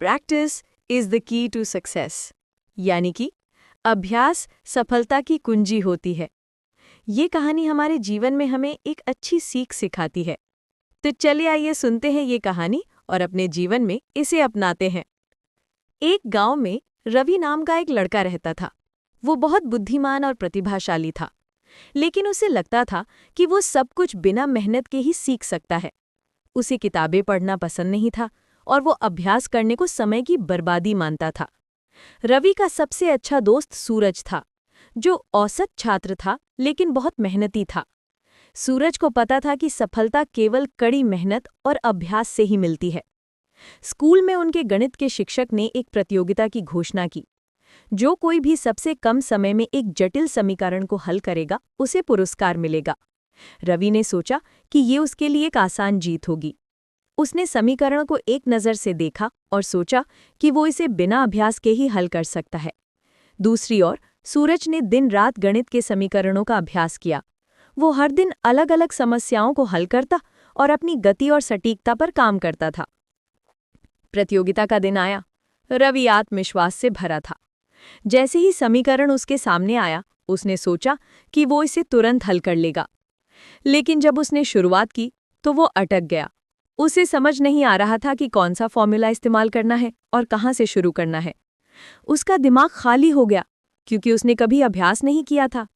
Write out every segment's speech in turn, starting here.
Practice is the key to success, यानी कि अभ्यास सफलता की कुंजी होती है। ये कहानी हमारे जीवन में हमें एक अच्छी सीख सिखाती है। तो चलिए आइए सुनते हैं ये कहानी और अपने जीवन में इसे अपनाते हैं। एक गांव में रवि नाम का एक लड़का रहता था। वो बहुत बुद्धिमान और प्रतिभाशाली था, लेकिन उसे लगता था कि वो सब कुछ बिना मेहनत के ही सीख सकता है। उसे किताबें पढ़ना पसंद नहीं था और वो अभ्यास करने को समय की बर्बादी मानता था। रवि का सबसे अच्छा दोस्त सूरज था, जो औसत छात्र था लेकिन बहुत मेहनती था। सूरज को पता था कि सफलता केवल कड़ी मेहनत और अभ्यास से ही मिलती है। स्कूल में उनके गणित के शिक्षक ने एक प्रतियोगिता की घोषणा की। जो कोई भी सबसे कम समय में एक जटिल समीकरण को हल करेगा, उसे पुरस्कार मिलेगा। रवि ने सोचा कि ये उसके लिए एक आसान जीत होगी। उसने समीकरण को एक नज़र से देखा और सोचा कि वो इसे बिना अभ्यास के ही हल कर सकता है। दूसरी ओर सूरज ने दिन रात गणित के समीकरणों का अभ्यास किया। वो हर दिन अलग अलग समस्याओं को हल करता और अपनी गति और सटीकता पर काम करता था। प्रतियोगिता का दिन आया। रवि आत्मविश्वास से भरा था। जैसे ही समीकरण उसके सामने आया, उसने सोचा कि वो इसे तुरंत हल कर लेगा। लेकिन जब उसने शुरुआत की तो वो अटक गया। उसे समझ नहीं आ रहा था कि कौन सा फॉर्मूला इस्तेमाल करना है और कहाँ से शुरू करना है। उसका दिमाग खाली हो गया क्योंकि उसने कभी अभ्यास नहीं किया था।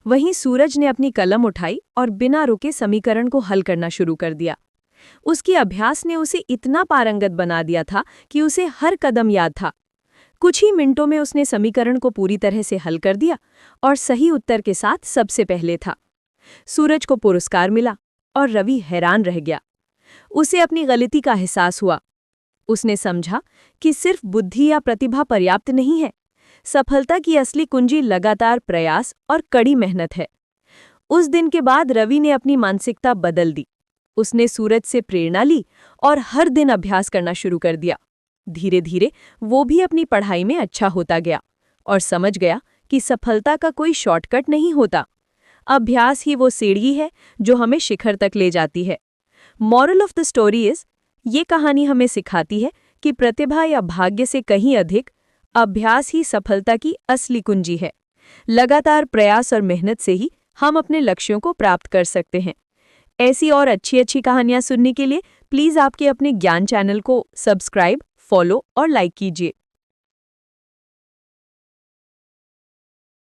वहीं सूरज ने अपनी कलम उठाई और बिना रुके समीकरण को हल करना शुरू कर दिया। उसके अभ्यास ने उसे इतना पारंगत बना दिया था कि उसे हर कदम याद था। कुछ ही मिनटों में उसने समीकरण को पूरी तरह से हल कर दिया और सही उत्तर के साथ सबसे पहले था। सूरज को पुरस्कार मिला और रवि हैरान रह गया। उसे अपनी गलती का एहसास हुआ। उसने समझा कि सिर्फ बुद्धि या प्रतिभा पर्याप्त नहीं है। सफलता की असली कुंजी लगातार प्रयास और कड़ी मेहनत है। उस दिन के बाद रवि ने अपनी मानसिकता बदल दी। उसने सूरज से प्रेरणा ली और हर दिन अभ्यास करना शुरू कर दिया। धीरे धीरे वो भी अपनी पढ़ाई में अच्छा होता गया और समझ गया कि सफलता का कोई शॉर्टकट नहीं होता। अभ्यास ही वो सीढ़ी है जो हमें शिखर तक ले जाती है। Moral of the story is, ये कहानी हमें सिखाती है कि प्रतिभा या भाग्य से कहीं अधिक अभ्यास ही सफलता की असली कुंजी है। लगातार प्रयास और मेहनत से ही हम अपने लक्ष्यों को प्राप्त कर सकते हैं। ऐसी और अच्छी अच्छी कहानियां सुनने के लिए प्लीज़ आपके अपने ज्ञान चैनल को सब्सक्राइब, फॉलो और लाइक कीजिए।